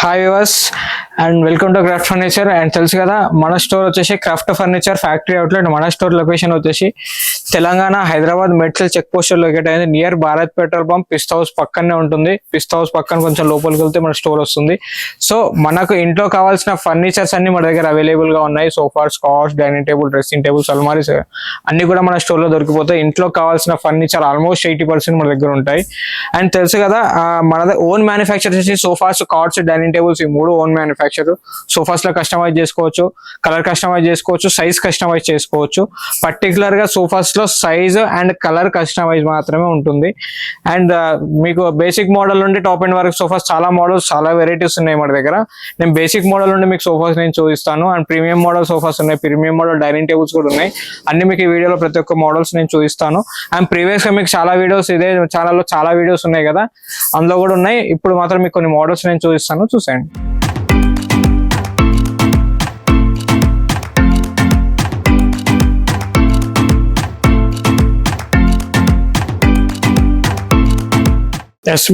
Hi viewers and welcome to craft furniture. And తెలుసు కదా మన స్టోర్ వచ్చేసి క్రాఫ్ట్ ఫర్నిచర్ ఫ్యాక్టరీ అవుట్లెట్. మన స్టోర్ లొకేషన్ వచ్చేసి Telangana Hyderabad Medchal check post locate అయింది. Near Bharat petrol pump Pista House పక్కనే ఉంటుంది. పిస్ట్ హౌస్ పక్కన కొంచెం లోపలికి వెళ్తే మన స్టోర్ వస్తుంది. సో మనకు ఇంట్లో కావాల్సిన ఫర్నిచర్స్ అన్ని మన దగ్గర అవైలబుల్ గా ఉన్నాయి. Sofas, cots, dining table, dressing tables, అల్మారీస్ అన్ని కూడా మన స్టోర్ లో దొరికిపోతాయి. ఇంట్లో కావాల్సిన ఫర్నిచర్ ఆల్మోస్ట్ 80% మన దగ్గర ఉంటాయి. అండ్ తెలుసు కదా మన ఓన్ మ్యానుఫ్యాక్చర్ చేసి సోఫాస్, కాట్స్, డైనింగ్ టేబుల్స్ ఈ మూడు ఓన్ మ్యానుఫ్యాక్చర్. సోఫాస్ లో కస్టమైజ్ చేసుకోవచ్చు, కలర్ కస్టమైజ్ చేసుకోవచ్చు, సైజ్ కస్టమైజ్ చేసుకోవచ్చు. పర్టికులర్ గా సోఫాస్ లో సైజ్ అండ్ కలర్ కస్టమైజ్ మాత్రమే ఉంటుంది. అండ్ మీకు బేసిక్ మోడల్ నుండి టాప్ ఎండ్ వరకు సోఫాస్ చాలా మోడల్స్, చాలా వెరైటీస్ ఉన్నాయి మన దగ్గర. నేను బేసిక్ మోడల్ నుండి మీకు సోఫాస్ నేను చూపిస్తాను. అండ్ ప్రీమియం మోడల్ సోఫాస్ ఉన్నాయి, ప్రీమియం మోడల్ డైనింగ్ టేబుల్స్ కూడా ఉన్నాయి. అన్ని మీకు ఈ వీడియోలో ప్రతి ఒక్క మోడల్స్ నేను చూపిస్తాను. అండ్ ప్రీవియస్ గా మీకు చాలా వీడియోస్ ఇదే ఛానల్లో చాలా వీడియోస్ ఉన్నాయి కదా, అందులో కూడా ఉన్నాయి. ఇప్పుడు మాత్రం మీకు కొన్ని మోడల్స్ నేను చూపిస్తాను, చూసేయండి.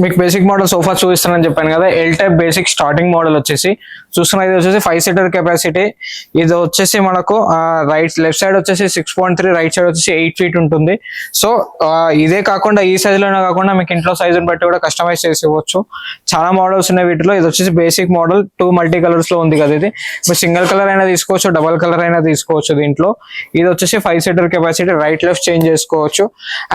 మీకు బేసిక్ మోడల్ సోఫా చూపిస్తానని చెప్పాను కదా. L type basic starting model వచ్చేసి చూస్తున్నా. ఇది వచ్చేసి 5 సీటర్ కెపాసిటీ. ఇది వచ్చేసి మనకు లెఫ్ట్ సైడ్ వచ్చేసి 6.3, రైట్ సైడ్ వచ్చేసి 8 ఫీట్ ఉంటుంది. సో ఇదే కాకుండా ఈ సైజ్ లోనే కాకుండా మీకు ఇంట్లో సైజుని బట్టి కూడా కస్టమైజ్ చేసి ఇవ్వచ్చు. చాలా మోడల్స్ ఉన్నాయి వీటిలో. ఇది వచ్చేసి బేసిక్ మోడల్ 2 మల్టీ కలర్స్ లో ఉంది కదా. ఇది మీరు సింగిల్ కలర్ అయినా తీసుకోవచ్చు, డబల్ కలర్ అయినా తీసుకోవచ్చు దీంట్లో. ఇది వచ్చేసి 5 seater capacity, right left change చేసుకోవచ్చు.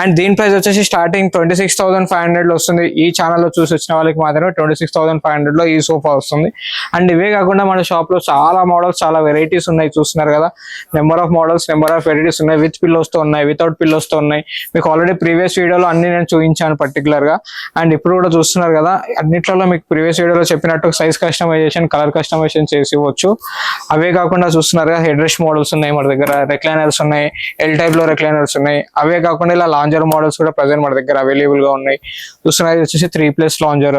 అండ్ దీని ప్రైస్ వచ్చేసి స్టార్టింగ్ 26,500 లో వస్తుంది. ఈ ఛానల్లో చూసి వచ్చిన వాళ్ళకి మాత్రమే 26,500 లో ఈ సోఫా వస్తుంది. అండ్ ఇవే కాకుండా మన షాప్ లో చాలా మోడల్స్, చాలా వెరైటీస్ ఉన్నాయి. చూస్తున్నారు కదా, number of models, number of varieties ఉన్నాయి. విత్ పిల్లోస్ తో ఉన్నాయి, వితౌట్ పిల్లోస్ తో ఉన్నాయి. మీకు ఆల్రెడీ ప్రీవియస్ వీడియోలో అన్ని నేను చూపించాను పర్టికులర్ గా. అండ్ ఇప్పుడు కూడా చూస్తున్నారు కదా, అన్నిట్లలో మీకు ప్రీవియస్ వీడియోలో చెప్పినట్టు సైజ్ కస్టమైజేషన్, కలర్ కస్టమైజేషన్ చేసి ఇవ్వచ్చు. అవే కాకుండా చూస్తున్నారు కదా, హెడ్ రెస్ట్ మోడల్స్ ఉన్నాయి మన దగ్గర, రెక్లైనర్స్ ఉన్నాయి, ఎల్ టైప్ లో రెక్లైనర్స్ ఉన్నాయి. అవే కాకుండా ఇలా లాంజర్ మోడల్స్ కూడా ప్రెసెంట్ మన దగ్గర అవైలబుల్ గా ఉన్నాయి. చూస్తున్నారు వచ్చేసి 3+ లాంజర్.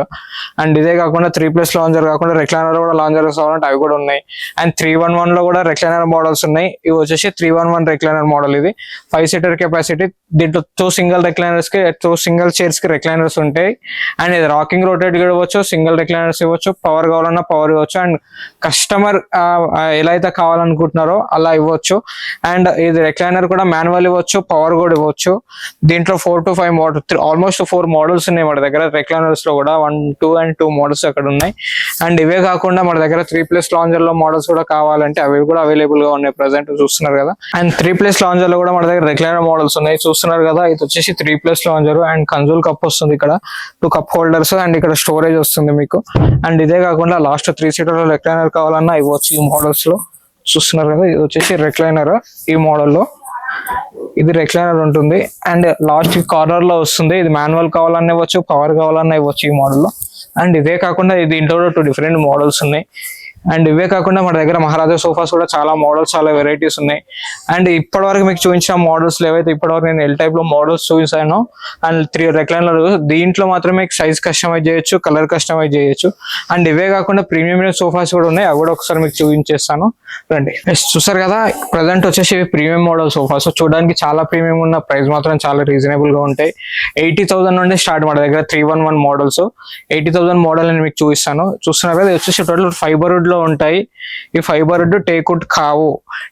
అండ్ ఇదే కాకుండా 3+ లాంజర్ కాకుండా రెక్లైనర్ కూడా లాంజర్స్ కావాలంటే అవి కూడా ఉన్నాయి. అండ్ 311 లో కూడా రెక్లైనర్ మోడల్స్ ఉన్నాయి. ఇవి వచ్చేసి 311 రెక్లైనర్ మోడల్. ఇది 5 సీటర్ కెపాసిటీ. దీంట్లో 2 సింగిల్ రెక్లైనర్స్ కి, 2 సింగిల్ చైర్స్ కి రెక్లైనర్స్ ఉంటాయి. అండ్ ఇది రాకింగ్ రోటేట్ కూడా ఇవ్వచ్చు, సింగిల్ రెక్లైనర్స్ ఇవ్వచ్చు, పవర్ కావాలన్నా పవర్ ఇవ్వచ్చు. అండ్ కస్టమర్ ఎలా అయితే కావాలనుకుంటున్నారో అలా ఇవ్వచ్చు. అండ్ ఇది రెక్లైనర్ కూడా మాన్యువల్ ఇవ్వచ్చు, పవర్ కూడా ఇవ్వచ్చు. దీంట్లో 4 to 5 మోడల్, ఆల్మోస్ట్ 4 మోడల్స్ ఉన్నాయి మన దగ్గర. రెక్లైనర్స్ లో కూడా 1, 2 and 2 మోడల్స్ అక్కడ ఉన్నాయి. అండ్ ఇవే కాకుండా మన దగ్గర 3+ లాంజర్ లో మోడల్స్ కూడా కావాలంటే అవి కూడా అవైలబుల్ గా ఉన్నాయి ప్రెసెంట్. చూస్తున్నారు కదా. అండ్ 3+ లాంజర్ లో కూడా మన దగ్గర రెక్లైనర్ మోడల్స్ ఉన్నాయి. చూస్తున్నారు కదా, ఇది వచ్చేసి 3+ లాంజర్. అండ్ కన్సోల్ కప్ వస్తుంది ఇక్కడ, 2 కప్ హోల్డర్స్. అండ్ ఇక్కడ స్టోరేజ్ వస్తుంది మీకు. అండ్ ఇదే కాకుండా లాస్ట్ 3 సీటర్ రెక్లైనర్ కావాలన్నా ఇవ్వచ్చు ఈ మోడల్స్ లో. చూస్తున్నారు కదా, ఇది వచ్చేసి రెక్లైనర్ ఈ మోడల్లో. ఇది రెక్లైనర్ ఉంటుంది. అండ్ లాస్ట్ కార్నర్ లో వస్తుంది. ఇది మాన్యువల్ కావాలన్నా ఇవ్వచ్చు, పవర్ కావాలన్నా ఇవ్వచ్చు ఈ మోడల్లో. అండ్ ఇదే కాకుండా దీంట్లో 2 డిఫరెంట్ మోడల్స్ ఉన్నాయి. అండ్ ఇవే కాకుండా మన దగ్గర మహారాజా సోఫాస్ కూడా చాలా మోడల్స్, చాలా వెరైటీస్ ఉన్నాయి. అండ్ ఇప్పటివరకు మీకు చూపించిన మోడల్స్ ఏవైతే ఇప్పటివరకు నేను ఎల్ టైప్ లో మోడల్స్ చూపించాను అండ్ 3 రెక్లైనర్, దీంట్లో మాత్రమే సైజ్ కస్టమైజ్ చేయొచ్చు, కలర్ కస్టమైజ్ చేయొచ్చు. అండ్ ఇవే కాకుండా ప్రీమియం సోఫాస్ కూడా ఉన్నాయి. అవి కూడా ఒకసారి మీకు చూపించేస్తాను రండి. చూసారు కదా, ప్రజెంట్ వచ్చేసి ప్రీమియం మోడల్ సోఫాస్ చూడడానికి చాలా ప్రీమియం ఉన్న, ప్రైస్ మాత్రం చాలా రీజనబుల్ గా ఉంటాయి. 80,000 నుండి స్టార్ట్ మన దగ్గర 311 మోడల్స్. 80,000 మోడల్ అని మీకు చూపిస్తాను. చూస్తున్నారు కదా, వచ్చేసి టోటల్ ఫైబర్ వుడ్ లో ఉంటాయి. ఈ ఫైబర్ వుడ్ టేకుడ్ కావు.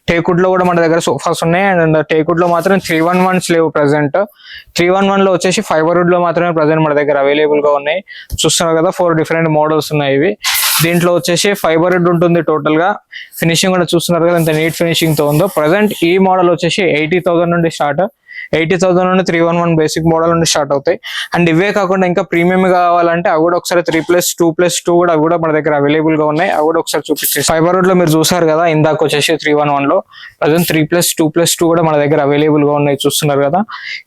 టేకుడ్ లో కూడా మన దగ్గర సోఫాస్ ఉన్నాయి. అండ్ టేకుడ్ లో మాత్రం 311 లేవు ప్రెసెంట్. 311 లో వచ్చేసి ఫైబర్ వుడ్ లో మాత్రమే ప్రెసెంట్ మన దగ్గర అవైలబుల్ గా ఉన్నాయి. చూస్తున్నారు కదా, 4 డిఫరెంట్ మోడల్స్ ఉన్నాయి ఇవి. దీంట్లో వచ్చేసి ఫైబర్ వుడ్ ఉంటుంది టోటల్ గా. ఫినిషింగ్ కూడా చూస్తున్నారు కదా ఎంత నీట్ ఫినిషింగ్ తో ఉందో. ప్రెసెంట్ ఈ మోడల్ వచ్చేసి 80,000 నుండి స్టార్ట్. 80,000 నుండి 311 బేసిక్ మోడల్ నుండి స్టార్ట్ అవుతాయి. అండ్ ఇవే కాకుండా ఇంకా ప్రీమియం కావాలంటే అవి కూడా ఒకసారి 3+, 2+2 కూడా అవి కూడా మన దగ్గర అవైలబుల్ గా ఉన్నాయి. అవి కూడా ఒకసారి చూపించేసి. ఫైబర్ వుడ్ లో మీరు చూసారు కదా ఇందాక వచ్చేసి 311 లో, ప్రజెంట్ 3+, 2+2 కూడా మన దగ్గర అవైలబుల్ గా ఉన్నాయి. చూస్తున్నారు కదా,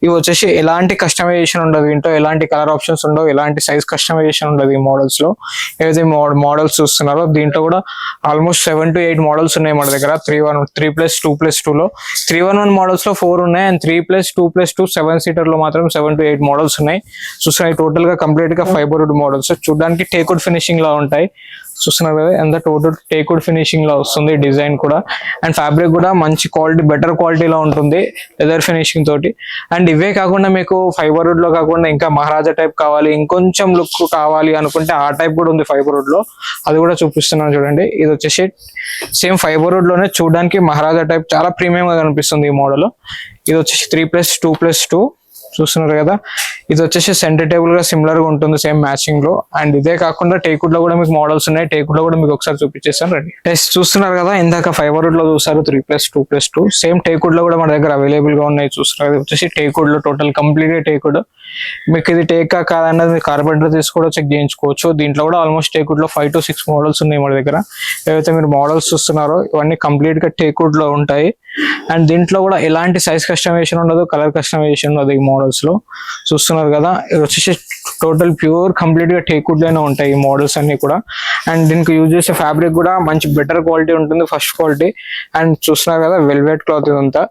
ఇవి వచ్చేసి ఎలాంటి కస్టమైజేషన్ ఉండదు, ఇంట్లో ఎలాంటి కలర్ ఆప్షన్స్ ఉండవు, ఎలాంటి సైజ్ కస్టమైజేషన్ ఉండదు ఈ మోడల్స్ లో. ఏదైతే మోడల్స్ చూస్తున్నారో దీంట్లో కూడా ఆల్మోస్ట్ 7 to 8 మోడల్స్ ఉన్నాయి మన దగ్గర. 3+, 2+2 లో 311 మోడల్స్ లో 4 ఉన్నాయి. అండ్ 3+, 2+2 7 సీటర్ లో మాత్రం 7 to 8 మోడల్స్ ఉన్నాయి. చూస్తున్నాయి టోటల్ గా కంప్లీట్ గా ఫైబర్ వుడ్ మోడల్స్. చూడడానికి టేకుడ్ ఫినిషింగ్ లా ఉంటాయి. చూస్తున్నారు కదా ఎంత టోటల్ టేక్వుడ్ ఫినిషింగ్ లో వస్తుంది డిజైన్ కూడా. అండ్ ఫ్యాబ్రిక్ కూడా మంచి క్వాలిటీ, బెటర్ క్వాలిటీలో ఉంటుంది లెదర్ ఫినిషింగ్ తోటి. అండ్ ఇవే కాకుండా మీకు ఫైబర్ వుడ్ లో కాకుండా ఇంకా మహారాజా టైప్ కావాలి, ఇంకొంచెం లుక్ కావాలి అనుకుంటే ఆ టైప్ కూడా ఉంది ఫైబర్ వుడ్ లో, అది కూడా చూపిస్తున్నాను చూడండి. ఇది వచ్చేసి సేమ్ ఫైబర్ వుడ్ లోనే చూడడానికి మహారాజా టైప్ చాలా ప్రీమియం గా కనిపిస్తుంది ఈ మోడల్. ఇది వచ్చేసి 3+2+2 చూస్తున్నారు కదా. ఇది వచ్చేసి సెంటర్ టేబుల్ గా సిమిలర్ గా ఉంటుంది సేమ్ మ్యాచింగ్ లో. అండ్ ఇదే కాకుండా టేక్వుడ్ లో కూడా మీకు మోడల్స్ ఉన్నాయి, టేక్వుడ్ లో కూడా మీకు ఒకసారి చూపించేస్తాను రండి. టెస్ట్ చూస్తున్నారు కదా, ఇందాక ఫైబర్ వుడ్ లో చూసారు 3+2+2, సేమ్ టేక్వుడ్ లో కూడా మన దగ్గర అవైలబుల్ గా ఉన్నాయి. చూస్తున్నారు ఇది వచ్చేసి టేక్వుడ్ లో టోటల్ కంప్లీట్ టేక్వుడ్. మీకు ఇది టేకా కాదన్నది మీరు కార్పెంటర్ తీసి కూడా చెక్ చేయించుకోవచ్చు. దీంట్లో కూడా ఆల్మోస్ట్ టేక్వుడ్ లో 5 to 6 మోడల్స్ ఉన్నాయి మన దగ్గర. ఏవైతే మీరు మోడల్స్ చూస్తున్నారో ఇవన్నీ కంప్లీట్ గా టేక్వుడ్ లో ఉంటాయి. అండ్ దీంట్లో కూడా ఎలాంటి సైజ్ కస్టమైజేషన్ ఉండదు, కలర్ కస్టమైజేషన్ ఉండదు ఈ మోడల్స్ లో. చూస్తున్నారు కదా, ఇది వచ్చేసి టోటల్ ప్యూర్ కంప్లీట్ గా టేక్వుడ్ లోనే ఉంటాయి ఈ మోడల్స్ అన్ని కూడా. అండ్ దీనికి యూజ్ చేసే ఫ్యాబ్రిక్ కూడా మంచి బెటర్ క్వాలిటీ ఉంటుంది, ఫస్ట్ క్వాలిటీ. అండ్ చూస్తున్నారు కదా వెల్వెట్ క్లాత్ ఇదంతా.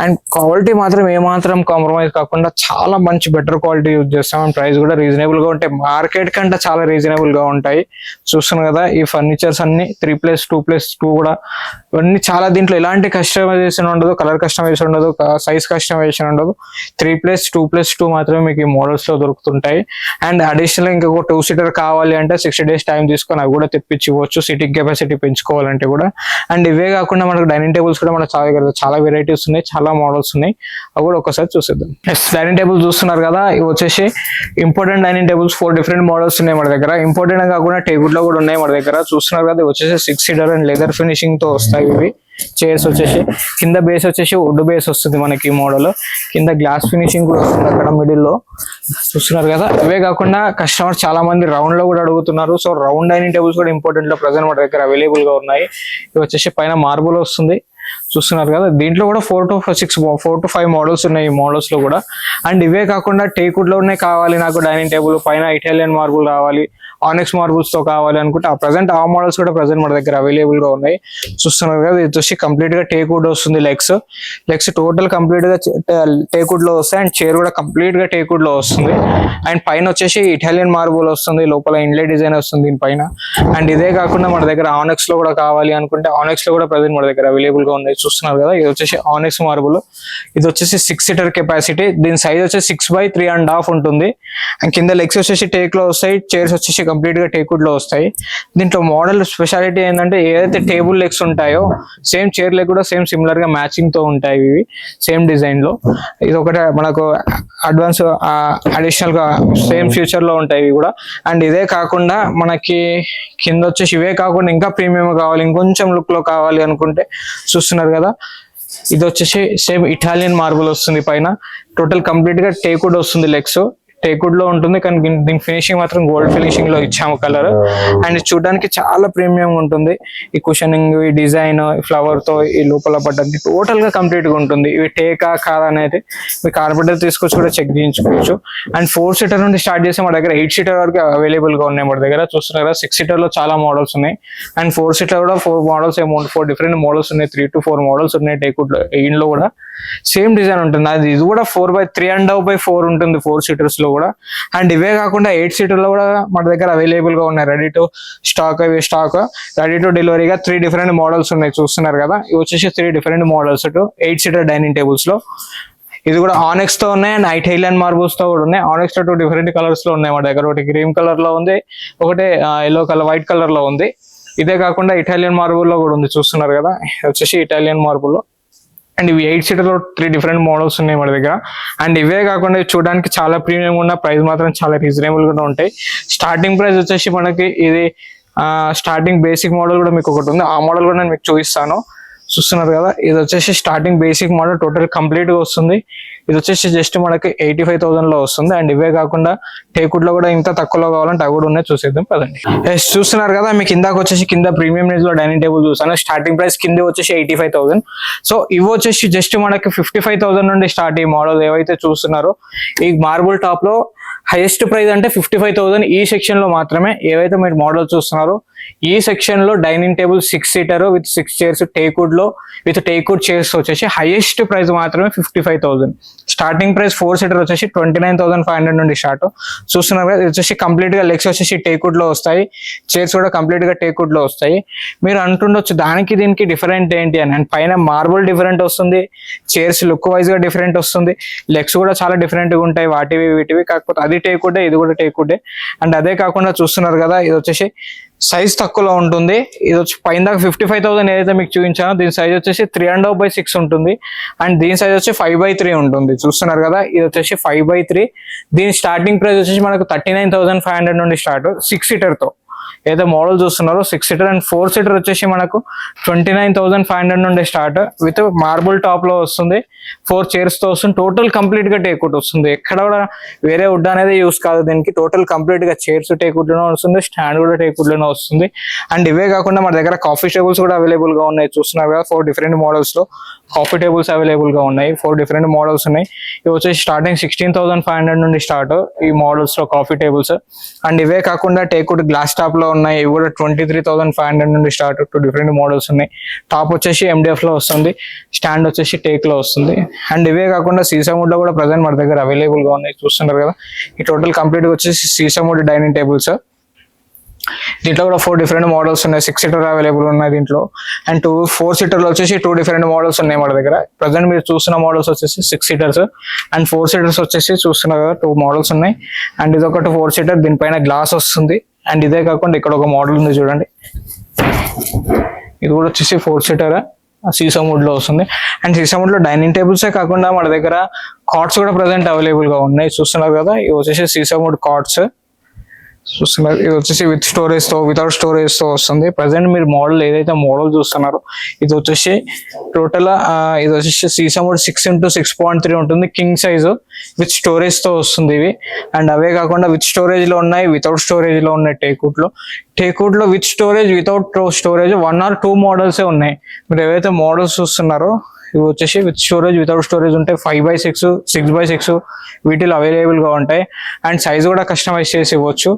అండ్ క్వాలిటీ మాత్రం ఏమాత్రం కాంప్రమైజ్ కాకుండా చాలా మంచి బెటర్ క్వాలిటీ యూజ్ చేస్తాం. అండ్ ప్రైస్ కూడా రీజనబుల్ గా ఉంటాయి, మార్కెట్ కంటే చాలా రీజనబుల్ గా ఉంటాయి. చూస్తున్నాం కదా ఈ ఫర్నిచర్స్ అన్ని 3+2+2 కూడా ఇవన్నీ చాలా, దీంట్లో ఎలాంటి కస్టమైజేషన్ ఉండదు, కలర్ కస్టమైజేషన్ ఉండదు, సైజ్ కస్టమైజేషన్ ఉండదు. 3+2+2 మాత్రమే మీకు ఈ మోడల్స్ లో దొరుకుతుంటాయి. అండ్ అడిషనల్ ఇంకొక 2 సీటర్ కావాలి అంటే 60 days టైం తీసుకొని అవి కూడా తెప్పించవచ్చు, సిటింగ్ కెపాసిటీ పెంచుకోవాలంటే కూడా. అండ్ ఇవే కాకుండా మనకు డైనింగ్ టేబుల్స్ కూడా మనకు చాలా వెరైటీస్ ఉన్నాయి, చాలా మోడల్స్ ఉన్నాయి, అవి కూడా ఒకసారి చూసేద్దాం. డైనింగ్ టేబుల్ చూస్తున్నారు కదా, ఇవి వచ్చేసి important dining tables 4 different models ఉన్నాయి మన దగ్గర. ఇంపార్టెంట్ కాకుండా టేబుల్ లో కూడా ఉన్నాయి మన దగ్గర. చూస్తున్నారు కదా, ఇవి వచ్చేసి 6 సీటర్ అండ్ లెదర్ ఫినిషింగ్ తో వస్తాయి ఇవి. చైర్స్ వచ్చేసి కింద బేస్ వచ్చేసి వుడ్ బేస్ వస్తుంది మనకి ఈ మోడల్, కింద గ్లాస్ ఫినిషింగ్ కూడా వస్తుంది అక్కడ మిడిల్ లో. చూస్తున్నారు కదా, ఇవే కాకుండా కస్టమర్ చాలా మంది రౌండ్ లో కూడా అడుగుతున్నారు. సో రౌండ్ డైనింగ్ టేబుల్స్ కూడా ఇంపార్టెంట్ లో ప్రెసెంట్ మన దగ్గర అవైలబుల్ గా ఉన్నాయి. ఇవి వచ్చేసి పైన మార్బుల్ వస్తుంది. చూస్తున్నారు కదా, దీంట్లో కూడా 4 to 5 మోడల్స్ ఉన్నాయి ఈ మోడల్స్ లో కూడా. అండ్ ఇవే కాకుండా టేక్వుడ్ లోనే కావాలి నాకు డైనింగ్ టేబుల్, పైన ఇటాలియన్ మార్బుల్ రావాలి, ఆనెక్స్ మార్బుల్స్ తో కావాలి అనుకుంటే ఆ మోడల్స్ కూడా ప్రెసెంట్ మన దగ్గర అవైలబుల్ గా ఉన్నాయి. చూస్తున్నారు కదా, ఇది వచ్చి కంప్లీట్ గా టేక్వుడ్ వస్తుంది. లెగ్స్ టోటల్ కంప్లీట్ గా టేక్వుడ్ లో వస్తాయి. అండ్ చైర్ కూడా కంప్లీట్ గా టేక్వుడ్ లో వస్తుంది. అండ్ పైన వచ్చేసి ఇటాలియన్ మార్బుల్ వస్తుంది, లోపల ఇన్లే డిజైన్ వస్తుంది దీనిపైన. అండ్ ఇదే కాకుండా మన దగ్గర ఆనెక్స్ లో కూడా కావాలి అనుకుంటే ఆనెక్స్ లో కూడా ప్రెసెంట్ మన దగ్గర అవైలబుల్ గా ఉన్నాయి. చూస్తున్నారు కదా, ఇది వచ్చేసి ఆనెక్స్ మార్బుల్. ఇది వచ్చేసి 6 సీటర్ కెపాసిటీ, దీని సైజ్ వచ్చేసి 6/3.5 ఉంటుంది. అండ్ కింద లెగ్స్ వచ్చేసి టేక్ లో వస్తాయి, చైర్స్ వచ్చేసి కంప్లీట్ గా టేక్వుడ్ లో వస్తాయి. దీంట్లో మోడల్ స్పెషాలిటీ ఏంటంటే ఏదైతే టేబుల్ లెగ్స్ ఉంటాయో సేమ్ చైర్ లెగ్ కూడా సేమ్ సిమిలర్ గా మ్యాచింగ్ తో ఉంటాయి ఇవి సేమ్ డిజైన్ లో. ఇది ఒకటే మనకు అడ్వాన్స్ అడిషనల్ గా సేమ్ ఫ్యూచర్ లో ఉంటాయి ఇవి కూడా. అండ్ ఇదే కాకుండా మనకి కింద వచ్చేసి ఇవే కాకుండా ఇంకా ప్రీమియం కావాలి, ఇంకొంచెం లుక్ లో కావాలి అనుకుంటే చూస్తున్నారు కదా, ఇది వచ్చేసి సేమ్ ఇటాలియన్ మార్బుల్ వస్తుంది పైన. టోటల్ కంప్లీట్ గా టేక్వుడ్ వస్తుంది, లెగ్స్ టేక్వుడ్ లో ఉంటుంది. కానీ దీని ఫినిషింగ్ మాత్రం గోల్డ్ ఫినిషింగ్ లో ఇచ్చాము కలర్. అండ్ చూడడానికి చాలా ప్రీమియం ఉంటుంది. ఈ కుషనింగ్, ఈ డిజైన్, ఫ్లవర్ తో ఈ లోపల పడ్డది టోటల్ గా కంప్లీట్ గా ఉంటుంది. ఇవి టేకా కాదా అనేది మీ కార్పెంటర్ తీసుకొచ్చి కూడా చెక్ చేయించుకోవచ్చు. అండ్ 4 సీటర్ నుండి స్టార్ట్ చేసి మన దగ్గర 8 సీటర్ వరకు అవైలబుల్ గా ఉన్నాయి మన దగ్గర. చూస్తున్నారు కదా, 6 సీటర్ లో చాలా మోడల్స్ ఉన్నాయి. అండ్ 4 సీటర్ కూడా 4 మోడల్స్ 4 డిఫరెంట్ మోడల్స్ ఉన్నాయి, 3 to 4 మోడల్స్ ఉన్నాయి టేక్వుడ్ లో. ఇంట్లో కూడా సేమ్ డిజైన్ ఉంటుంది, అది ఇది కూడా 4/3.5/4 ఉంటుంది 4 సీటర్స్ లో కూడా. అండ్ ఇవే కాకుండా 8 సీటర్ లో కూడా మన దగ్గర అవైలబుల్ గా ఉన్నాయి. రెడీ టు డెలివరీగా 3 డిఫరెంట్ మోడల్స్ ఉన్నాయి. చూస్తున్నారు కదా, ఇవి వచ్చేసి 3 different models 8 seater dining tables లో. ఇది కూడా ఆనెక్స్ తో ఉన్నాయి అండ్ ఇటాలియన్ మార్బుల్స్ తో కూడా ఉన్నాయి. ఆనెక్స్ తో 2 డిఫరెంట్ కలర్స్ లో ఉన్నాయి మన దగ్గర. ఒకటి క్రీమ్ కలర్ లో ఉంది, ఒకటి ఎల్లో కలర్ వైట్ కలర్ లో ఉంది. ఇదే కాకుండా ఇటాలియన్ మార్బుల్ లో కూడా ఉంది. చూస్తున్నారు కదా, వచ్చేసి ఇటాలియన్ మార్బుల్ లో. అండ్ ఇవి 8 సీటర్ లో 3 డిఫరెంట్ మోడల్స్ ఉన్నాయి మన దగ్గర. అండ్ ఇవే కాకుండా చూడడానికి చాలా ప్రీమియం ఉన్న, ప్రైస్ మాత్రం చాలా రీజనబుల్ గా ఉంటాయి. స్టార్టింగ్ ప్రైస్ వచ్చేసి మనకి ఇది స్టార్టింగ్ బేసిక్ మోడల్ కూడా మీకు ఒకటి ఉంది, ఆ మోడల్ కూడా నేను మీకు చూపిస్తాను. చూస్తున్నారు కదా, ఇది వచ్చేసి starting basic model total complete గా వస్తుంది. ఇది వచ్చేసి జస్ట్ మనకి 85,000 లో వస్తుంది. అండ్ ఇవే కాకుండా టేక్వుడ్ లో కూడా ఇంత తక్కువలో కావాలంటే అవి కూడా ఉన్నాయి, చూసేద్దాం పదండి. చూస్తున్నారు కదా, మీకు ఇందాక వచ్చేసి కింద ప్రీమియం రేంజ్ లో డైనింగ్ టేబుల్ చూసాను. స్టార్టింగ్ ప్రైస్ కింద వచ్చేసి 85,000. సో ఇవి వచ్చేసి జస్ట్ మనకి 55,000 నుండి స్టార్ట్. ఈ మోడల్ ఏవైతే చూస్తున్నారో ఈ మార్బుల్ టాప్ లో హైయెస్ట్ ప్రైస్ అంటే 55,000 ఈ సెక్షన్ లో మాత్రమే. ఏవైతే మీరు మోడల్ చూస్తున్నారో ఈ సెక్షన్ లో dining table 6 seater with 6 chairs teakwood లో విత్ టేక్వుడ్ చైర్స్ వచ్చేసి హైయెస్ట్ ప్రైస్ మాత్రమే 55,000. స్టార్టింగ్ ప్రైస్ 4 సీటర్ వచ్చేసి 29,500 నుండి స్టార్ట్. చూస్తున్నారు కదా, ఇది వచ్చేసి కంప్లీట్ గా లెగ్స్ వచ్చేసి టేక్వుడ్ లో వస్తాయి, చైర్స్ కూడా కంప్లీట్ గా టేక్వుడ్ లో వస్తాయి. మీరు అంటుండొచ్చు దానికి దీనికి డిఫరెంట్ ఏంటి అని. అండ్ పైన మార్బుల్ డిఫరెంట్ వస్తుంది, చైర్స్ లుక్ వైజ్ గా డిఫరెంట్ వస్తుంది, లెగ్స్ కూడా చాలా డిఫరెంట్ గా ఉంటాయి వాటివి వీటివి. కాకపోతే అది టేక్వుడ్, ఇది కూడా టేక్వుడ్. అండ్ అదే కాకుండా చూస్తున్నారు కదా, ఇది వచ్చేసి సైజ్ తక్కువలో ఉంటుంది. ఇది వచ్చి పైన దాకా 55,000 ఏదైతే మీకు చూపించానో దీని సైజ్ వచ్చేసి 3.5/6 ఉంటుంది. అండ్ దీని సైజ్ వచ్చి 5/3 ఉంటుంది. చూస్తున్నారు కదా, ఇది వచ్చేసి 5/3. దీని స్టార్టింగ్ ప్రైస్ వచ్చేసి మనకు 39,500 నుండి స్టార్ట్ 6 సీటర్ తో. ఏదైతే మోడల్ చూస్తున్నారో 6 సీటర్. అండ్ 4 సీటర్ వచ్చేసి మనకు 29,500 నుండి స్టార్ట్ విత్ మార్బుల్ టాప్ లో వస్తుంది, 4 చైర్స్ తో వస్తుంది. టోటల్ కంప్లీట్ గా టేక్వుడ్ వస్తుంది, ఎక్కడ కూడా వేరే వుడ్ అనేది యూస్ కాదు దీనికి. టోటల్ కంప్లీట్ గా చైర్స్ టేక్వుడ్ లోనే వస్తుంది, స్టాండ్ కూడా టేక్వుడ్ లోనే వస్తుంది. అండ్ ఇవే కాకుండా మన దగ్గర కాఫీ టేబుల్స్ కూడా అవైలబుల్ గా ఉన్నాయి. చూస్తున్నారు కదా, 4 డిఫరెంట్ మోడల్స్ లో కాఫీ టేబుల్స్ అవైలబుల్ గా ఉన్నాయి. 4 డిఫరెంట్ మోడల్స్ ఉన్నాయి. ఇవి వచ్చేసి స్టార్టింగ్ 16,500 నుండి స్టార్ట్ ఈ మోడల్స్ లో కాఫీ టేబుల్స్. అండ్ ఇవే కాకుండా టేక్వుడ్ గ్లాస్ టాప్ లో ఉన్నాయి, ఇవి కూడా 23,500 నుండి స్టార్ట్. 2 డిఫరెంట్ మోడల్స్ ఉన్నాయి. టాప్ వచ్చేసి MDF లో వస్తుంది, స్టాండ్ వచ్చేసి టేక్ లో వస్తుంది. అండ్ ఇవే కాకుండా సీసాముడ్ లో కూడా ప్రజెంట్ మన దగ్గర అవైలబుల్ గా ఉన్నాయి. చూస్తున్నారు కదా, ఈ టోటల్ కంప్లీట్ గా వచ్చేసి సీసాముడ్ డైనింగ్ టేబుల్స్. దీంట్లో కూడా 4 డిఫరెంట్ మోడల్స్ ఉన్నాయి. 6 సీటర్ అవైలబుల్ ఉన్నాయి దీంట్లో. అండ్ 4 సీటర్ లో వచ్చేసి 2 డిఫరెంట్ మోడల్స్ ఉన్నాయి మన దగ్గర. ప్రజెంట్ మీరు చూస్తున్న మోడల్స్ వచ్చేసి 6 సీటర్స్. అండ్ 4 సీటర్స్ వచ్చేసి చూస్తున్నారు కదా, 2 మోడల్స్ ఉన్నాయి. అండ్ ఇది ఒకటి 4 సీటర్, దీనిపైన గ్లాస్ వస్తుంది. అండ్ ఇదే కాకుండా ఇక్కడ ఒక మోడల్ ఉంది చూడండి, ఇది కూడా వచ్చేసి 4 సీటర్ సీసాముడ్ లో వస్తుంది. అండ్ సీసాముడ్ లో డైనింగ్ టేబుల్సే కాకుండా మన దగ్గర కాట్స్ కూడా ప్రజెంట్ అవైలబుల్ గా ఉన్నాయి. చూస్తున్నారు కదా, ఇవి వచ్చేసి సీసాముడ్ కాట్స్. చూస్తున్నారు, ఇది వచ్చేసి విత్ స్టోరేజ్ తో వితౌట్ స్టోరేజ్ తో వస్తుంది. ప్రజెంట్ మీరు మోడల్ ఏదైతే మోడల్ చూస్తున్నారో ఇది వచ్చేసి టోటల్ ఇది వచ్చేసి సీసాముడ్ 6x6.3 ఉంటుంది, కింగ్ సైజ్ విత్ స్టోరేజ్ తో వస్తుంది ఇవి. అండ్ అవే కాకుండా విత్ స్టోరేజ్ లో ఉన్నాయి, వితౌట్ స్టోరేజ్ లో ఉన్నాయి. టేక్వుడ్ లో with storage without storage 1 or 2 మోడల్సే ఉన్నాయి. మీరు ఏవైతే మోడల్స్ చూస్తున్నారో ఇవి వచ్చేసి విత్ స్టోరేజ్ వితౌట్ స్టోరేజ్ ఉంటాయి. 5/6, 6/6 వీటిలో అవైలబుల్ గా ఉంటాయి. అండ్ సైజ్ కూడా కస్టమైజ్ చేసి ఇవ్వచ్చు.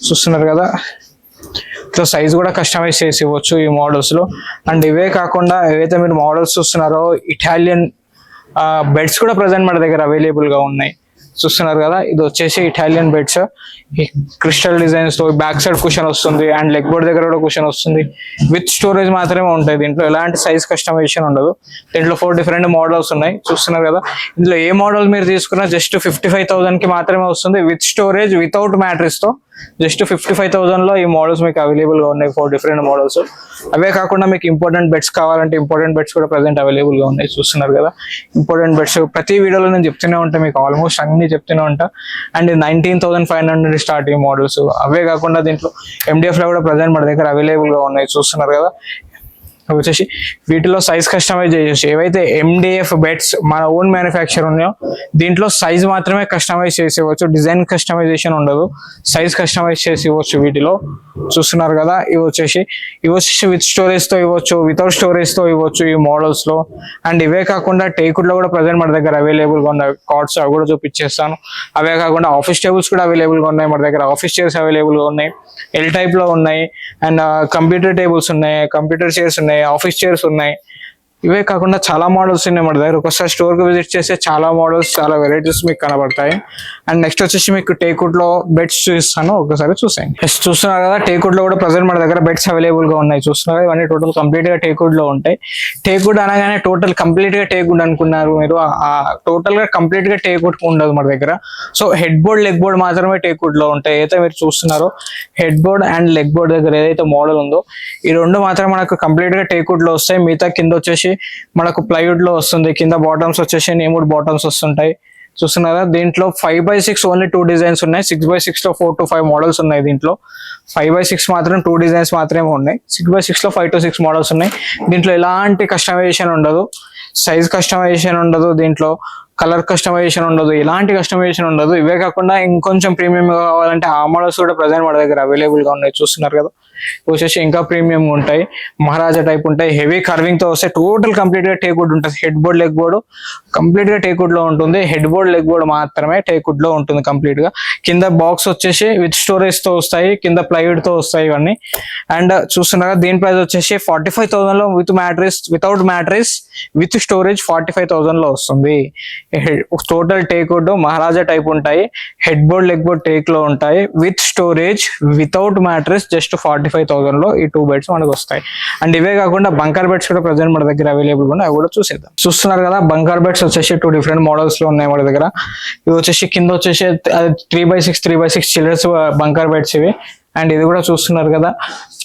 చూస్తున్నారు కదా, ఇట్లా సైజ్ కూడా కస్టమైజ్ చేసి ఇవ్వచ్చు ఈ మోడల్స్ లో. అండ్ ఇవే కాకుండా ఏవైతే మీరు మోడల్స్ చూస్తున్నారో ఇటాలియన్ బెడ్స్ కూడా ప్రజెంట్ మన దగ్గర అవైలబుల్ గా ఉన్నాయి. చూస్తున్నారు కదా, ఇది వచ్చేసి ఇటాలియన్ బెడ్స్ క్రిస్టల్ డిజైన్స్ తో. బ్యాక్ సైడ్ కుషన్ వస్తుంది అండ్ లెగ్ బోర్డ్ దగ్గర కూడా కుషన్ వస్తుంది. విత్ స్టోరేజ్ మాత్రమే ఉంటాయి దీంట్లో, ఎలాంటి సైజ్ కస్టమైజేషన్ ఉండదు. దీంట్లో 4 డిఫరెంట్ మోడల్స్ ఉన్నాయి. చూస్తున్నారు కదా, ఇందులో ఏ మోడల్ మీరు తీసుకున్నా జస్ట్ 55,000 కి మాత్రమే వస్తుంది, విత్ స్టోరేజ్ వితౌట్ మ్యాట్రిస్ తో. జస్ట్ 55,000 లో ఈ మోడల్స్ మీకు అవైలబుల్ గా ఉన్నాయి, 4 డిఫరెంట్ మోడల్స్. అవే కాకుండా మీకు ఇంపార్టెంట్ బెడ్స్ కావాలంటే ఇంపార్టెంట్ బెడ్స్ కూడా ప్రెసెంట్ అవైలబుల్ గా ఉన్నాయి. చూస్తున్నారు కదా, ఇంపార్టెంట్ బెడ్స్ ప్రతి వీడియోలో నేను చెప్తూనే ఉంటాను మీకు, ఆల్మోస్ట్ అన్ని చెప్తూనే ఉంటా. అండ్ 19,500 స్టార్ట్ ఈ మోడల్స్. అవే కాకుండా దీంట్లో MDF లో కూడా ప్రెసెంట్ మన దగ్గర అవైలబుల్ గా ఉన్నాయి. చూస్తున్నారు కదా, వచ్చేసి వీటిలో సైజ్ కస్టమైజ్ చేయొచ్చు. ఏవైతే MDF బెడ్స్ మన ఓన్ మ్యానుఫ్యాక్చర్ ఉన్నాయో దీంట్లో సైజ్ మాత్రమే కస్టమైజ్ చేసి ఇవ్వచ్చు, డిజైన్ కస్టమైజేషన్ ఉండదు, సైజ్ కస్టమైజ్ చేసి ఇవ్వచ్చు వీటిలో. చూస్తున్నారు కదా, ఇవి వచ్చేసి విత్ స్టోరేజ్ తో ఇవ్వచ్చు, వితౌట్ స్టోరేజ్ తో ఇవ్వచ్చు ఈ మోడల్స్ లో. అండ్ ఇవే కాకుండా టేక్వుడ్ లో కూడా ప్రజెంట్ మన దగ్గర అవైలబుల్ గా ఉన్నాయి కార్డ్స్, అవి కూడా చూపించేస్తాను. అవే కాకుండా ఆఫీస్ టేబుల్స్ కూడా అవైలబుల్ గా ఉన్నాయి మన దగ్గర. ఆఫీస్ చైర్స్ అవైలబుల్ గా ఉన్నాయి, L టైప్ లో ఉన్నాయి. అండ్ కంప్యూటర్ టేబుల్స్ ఉన్నాయి, కంప్యూటర్ చైర్స్ ఉన్నాయి, ఆఫీస్ చైర్స్ ఉన్నాయి. ఇవే కాకుండా చాలా మోడల్స్ ఉన్నాయి మన దగ్గర. ఒకసారి స్టోర్ కి విజిట్ చేస్తే చాలా మోడల్స్, చాలా వెరైటీస్ మీకు కనబడతాయి. అండ్ నెక్స్ట్ వచ్చేసి మీకు టేక్వుడ్ లో బెడ్స్ చూపిస్తాను, ఒకసారి చూసేయండి. చూస్తున్నారు కదా, టేక్వుడ్ లో కూడా ప్రజెంట్ మన దగ్గర బెడ్స్ అవైలబుల్ గా ఉన్నాయి. చూస్తున్నారు, ఇవన్నీ టోటల్ కంప్లీట్ గా టేక్వుడ్ లో ఉంటాయి. టేక్వుడ్ అనగానే టోటల్ కంప్లీట్ గా టేక్వుడ్ అనుకున్నారు మీరు, టోటల్ గా కంప్లీట్ గా టేక్వుడ్ ఉండదు మన దగ్గర. So head board leg board మాత్రమే టేక్వుడ్ లో ఉంటాయి. ఏదైతే మీరు చూస్తున్నారో head board and leg board దగ్గర ఏదైతే మోడల్ ఉందో ఈ రెండు మాత్రం మనకు కంప్లీట్ గా టేక్వుడ్ లో వస్తాయి. మిగతా కింద వచ్చేసి మనకు ప్లైవుడ్ లో వస్తుంది. కింద బాటమ్స్ వచ్చేసి నేముడ్ బాటమ్స్ వస్తుంటాయి. చూస్తున్నారా, దీంట్లో 5/6 ఓన్లీ 2 డిజైన్స్ ఉన్నాయి. 6/6 లో 4 to 5 మోడల్స్ ఉన్నాయి. దీంట్లో 5/6 మాత్రం 2 డిజైన్స్ మాత్రమే ఉన్నాయి. 6/6 లో 5 to 6 మోడల్స్ ఉన్నాయి. దీంట్లో ఎలాంటి కస్టమైజేషన్ ఉండదు, సైజ్ కస్టమైజేషన్ ఉండదు, దీంట్లో కలర్ కస్టమైజేషన్ ఉండదు, ఎలాంటి కస్టమైజేషన్ ఉండదు. ఇవే కాకుండా ఇంకొంచెం ప్రీమియం కావాలంటే ఆ మోడల్స్ కూడా ప్రజెంట్ మన దగ్గర అవైలబుల్ గా ఉన్నాయి. చూస్తున్నారు కదా, వచ్చేసి ఇంకా ప్రీమియం ఉంటాయి, మహారాజా టైప్ ఉంటాయి, హెవీ కర్వింగ్ తో వస్తాయి. టోటల్ కంప్లీట్ గా టేక్ వుడ్ ఉంటుంది. Head board leg board complete గా టేక్ వుడ్ లో ఉంటుంది. హెడ్ బోర్డ్ లెగ్ బోర్డ్ మాత్రమే టేక్ వుడ్ లో ఉంటుంది కంప్లీట్ గా. కింద బాక్స్ వచ్చేసి విత్ స్టోరేజ్ తో వస్తాయి, కింద ప్లైవుడ్ తో వస్తాయి ఇవన్నీ. అండ్ చూస్తున్నారా దీని ప్రైస్ వచ్చేసి 45,000 లో with mattress, without mattress, with storage 45,000 లో వస్తుంది. టోటల్ టేక్ వుడ్ మహారాజా టైప్ ఉంటాయి, head board leg board take లో ఉంటాయి, with storage without mattress just 45,000 లో ఈ 2 బెడ్స్ మనకు వస్తాయి. అండ్ ఇవే కాకుండా బంకర్ బెడ్స్ కూడా ప్రెసెంట్ మన దగ్గర అవైలబుల్ ఉన్నాయి, అవి కూడా చూసేద్దాం. చూస్తున్నారు కదా బంకర్ బెడ్స్ వచ్చేసి 2 డిఫరెంట్ మోడల్స్ లో ఉన్నాయి మన దగ్గర. ఇవి వచ్చేసి కింద వచ్చేసి 3x6 చిల్డ్రన్స్ బంకర్ బెడ్స్ ఇవి. అండ్ ఇది కూడా చూస్తున్నారు కదా,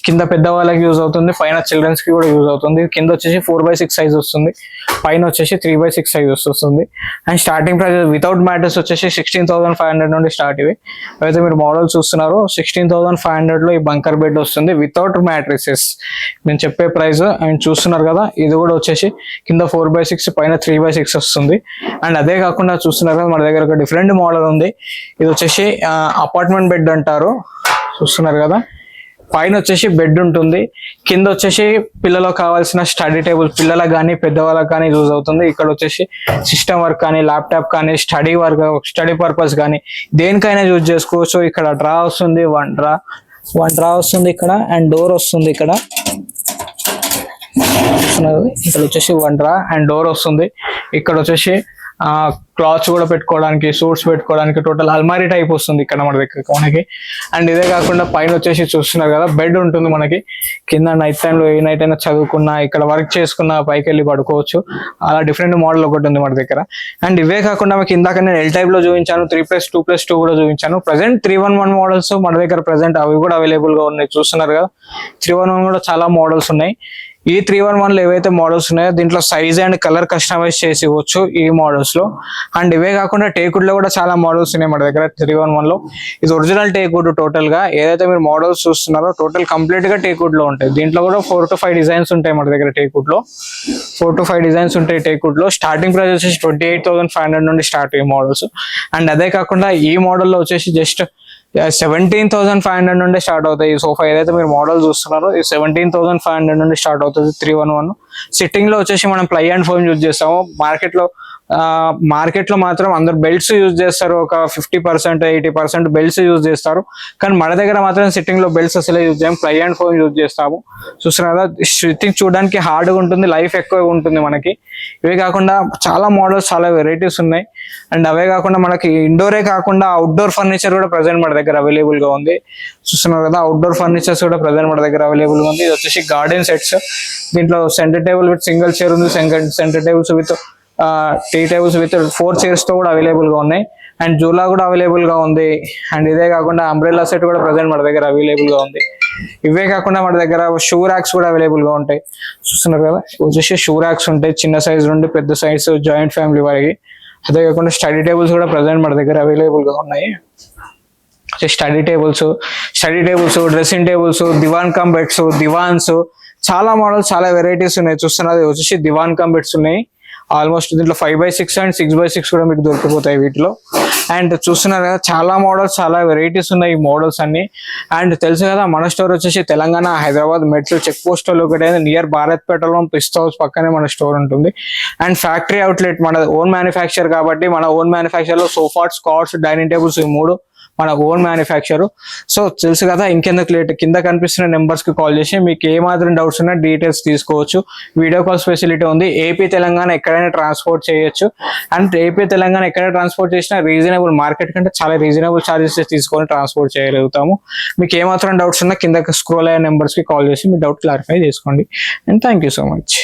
కింద పెద్ద వాళ్ళకి యూజ్ అవుతుంది, పైన చిల్డ్రన్స్ కి కూడా యూజ్ అవుతుంది. కింద వచ్చేసి 4x6 సైజ్ వస్తుంది, పైన వచ్చేసి 3x6 సైజ్ వస్తుంది. And starting price without mattress వచ్చేసి 16,500 నుండి స్టార్ట్. ఇవి అయితే మీరు మోడల్ చూస్తున్నారు, 16,500 లో ఈ బంకర్ బెడ్ వస్తుంది వితౌట్ మ్యాట్రిసెస్ నేను చెప్పే ప్రైస్. అండ్ చూస్తున్నారు కదా ఇది కూడా వచ్చేసి కింద 4x6 పైన 3x6 వస్తుంది. అండ్ అదే కాకుండా చూస్తున్నారు కదా మన దగ్గర ఒక డిఫరెంట్ మోడల్ ఉంది. ఇది వచ్చేసి అపార్ట్మెంట్ బెడ్ అంటారు. చూస్తున్నారు కదా పైన వచ్చేసి బెడ్ ఉంటుంది, కింద వచ్చేసి పిల్లలకు కావాల్సిన స్టడీ టేబుల్, పిల్లలకు కానీ పెద్దవాళ్ళకి కానీ యూజ్ అవుతుంది. ఇక్కడ వచ్చేసి సిస్టమ్ వర్క్ కానీ, ల్యాప్టాప్ కానీ, స్టడీ వర్క్, స్టడీ పర్పస్ కానీ దేనికైనా యూజ్ చేసుకోవచ్చు. ఇక్కడ డ్రా వస్తుంది, వన్ డ్రా వస్తుంది ఇక్కడ. అండ్ డోర్ వస్తుంది ఇక్కడ. ఇక్కడ వచ్చేసి వన్ డ్రా అండ్ డోర్ వస్తుంది. ఇక్కడ వచ్చేసి క్లాత్స్ కూడా పెట్టుకోవడానికి, సూట్స్ పెట్టుకోవడానికి టోటల్ అల్మారీ టైప్ వస్తుంది ఇక్కడ మన దగ్గర మనకి. అండ్ ఇదే కాకుండా పైన వచ్చేసి చూస్తున్నారు కదా బెడ్ ఉంటుంది మనకి. కింద నైట్ టైంలో ఏ నైట్ అయినా చదువుకున్నా, ఇక్కడ వర్క్ చేసుకున్నా పైకి వెళ్ళి పడుకోవచ్చు. అలా డిఫరెంట్ మోడల్ ఒకటి ఉంది మన దగ్గర. అండ్ ఇవే కాకుండా మీకు ఇందాక నేను ఎల్ టైప్ లో చూపించాను, 3+2+2 కూడా చూపించాను. ప్రెసెంట్ 311 మోడల్స్ మన దగ్గర ప్రెసెంట్ అవి కూడా అవైలబుల్ గా ఉన్నాయి. చూస్తున్నారు కదా 311 కూడా చాలా మోడల్స్ ఉన్నాయి. ఈ 311 లో ఏవైతే మోడల్స్ ఉన్నాయో దీంట్లో సైజ్ అండ్ కలర్ కస్టమైజ్ చేసి ఇవ్వచ్చు ఈ మోడల్స్ లో. అండ్ ఇవే కాకుండా టేకుడ్ లో కూడా చాలా మోడల్స్ ఉన్నాయి మన దగ్గర 311 లో. ఇది ఒరిజినల్ టేకుడ్ టోటల్ గా. ఏదైతే మీరు మోడల్స్ చూస్తున్నారో టోటల్ కంప్లీట్ గా టేకుడ్ లో ఉంటాయి. దీంట్లో కూడా 4 to 5 డిజైన్స్ ఉంటాయి మన దగ్గర టేకుడ్ లో. 4 to 5 డిజైన్స్ ఉంటాయి టేకుడ్ లో. స్టార్టింగ్ ప్రైస్ వచ్చేసి 28,500 నుండి స్టార్ట్ అయ్యే మోడల్స్. అండ్ అదే కాకుండా ఈ మోడల్ లో వచ్చేసి జస్ట్ 17,500 నుండి స్టార్ట్ అవుతాయి. ఈ సోఫా ఏదైతే మీరు మోడల్ చూస్తున్నారో ఈ 17,500 నుండి స్టార్ట్ అవుతుంది 311. సిట్టింగ్ లో వచ్చేసి మనం ప్లై అండ్ ఫోమ్ యూజ్ చేస్తాము. మార్కెట్ లో మాత్రం అందరు బెల్ట్స్ యూజ్ చేస్తారు, ఒక 50% 80% బెల్ట్స్ యూజ్ చేస్తారు. కానీ మన దగ్గర మాత్రం సిట్టింగ్ లో బెల్ట్స్ అసలే యూజ్ చేయం, ప్లై అండ్ ఫోమ్ యూజ్ చేస్తాము. చూస్తున్నారు కదా సిట్టింగ్ చూడడానికి హార్డ్గా ఉంటుంది, లైఫ్ ఎక్కువ ఉంటుంది మనకి. ఇవే కాకుండా చాలా మోడల్స్, చాలా వెరైటీస్ ఉన్నాయి. అండ్ అవే కాకుండా మనకి ఇండోరే కాకుండా అవుట్డోర్ ఫర్నిచర్ కూడా ప్రెసెంట్ మన దగ్గర అవైలబుల్ గా ఉంది. చూస్తున్నారు కదా అవుట్డోర్ ఫర్నిచర్స్ కూడా ప్రెసెంట్ మన దగ్గర అవైలబుల్ గా ఉంది. ఇది వచ్చేసి గార్డెన్ సెట్స్. దీంట్లో centre table with single chair ఉంది, centre tables with tea tables with 4 chairs తో కూడా అవైలబుల్ గా ఉన్నాయి. అండ్ జూలా కూడా అవైలబుల్ గా ఉంది. అండ్ ఇదే కాకుండా అంబ్రెల్లా సెట్ కూడా ప్రెసెంట్ మన దగ్గర అవైలబుల్ గా ఉంది. ఇవే కాకుండా మన దగ్గర షూ ర్యాక్స్ కూడా అవైలబుల్ గా ఉంటాయి. చూస్తున్నారు కదా వచ్చేసి షూ ర్యాక్స్ ఉంటాయి, చిన్న సైజ్ నుండి పెద్ద సైజ్ జాయింట్ ఫ్యామిలీ వరకు. అదే కాకుండా స్టడీ టేబుల్స్ కూడా ప్రెసెంట్ మన దగ్గర అవైలబుల్ గా ఉన్నాయి. Study tables, dressing tables, divan cum beds, divans, చాలా మోడల్స్, చాలా వెరైటీస్ ఉన్నాయి. చూస్తున్నది వచ్చేసి దివాన్ కమ్ బెడ్స్ ఉన్నాయి. ఆల్మోస్ట్ దీంట్లో 5x6 అండ్ 6x6 కూడా మీకు దొరికిపోతాయి వీటిలో. అండ్ చూస్తున్నారు కదా చాలా మోడల్స్, చాలా వెరైటీస్ ఉన్నాయి ఈ మోడల్స్ అన్ని. అండ్ తెలుసు కదా మన స్టోర్ వచ్చేసి Telangana, Hyderabad metro check post locate near Bharat petrol Pista House పక్కనే మన స్టోర్ ఉంటుంది. అండ్ ఫ్యాక్టరీ అవుట్లెట్, మన ఓన్ మ్యానుఫ్యాక్చర్ కాబట్టి మన ఓన్ మ్యానుఫ్యాక్చర్ లో సోఫాస్, కార్డ్స్, డైనింగ్ టేబుల్స్ ఈ 3 మన ఓన్ మ్యానుఫ్యాక్చర్. సో తెలుసు కదా ఇంకెందుకు లేట్, కింద కనిపిస్తున్న నెంబర్స్ కి కాల్ చేసి మీకు ఏ మాత్రం డౌట్స్ ఉన్నా డీటెయిల్స్ తీసుకోవచ్చు. వీడియో కాల్ ఫెసిలిటీ ఉంది. ఏపీ తెలంగాణ ఎక్కడైనా ట్రాన్స్పోర్ట్ చేయొచ్చు. అండ్ ఏపీ తెలంగాణ ఎక్కడ ట్రాన్స్పోర్ట్ చేసినా రీజనబుల్, మార్కెట్ కంటే చాలా రీజనబుల్ చార్జెస్ తీసుకొని ట్రాన్స్పోర్ట్ చేయగలుగుతాము. మీకు ఏ మాత్రం డౌట్స్ ఉన్నా కింద స్క్రోల్ అయ్యే నెంబర్స్ కి కాల్ చేసి మీ డౌట్ క్లారిఫై చేసుకోండి. And thank you so much.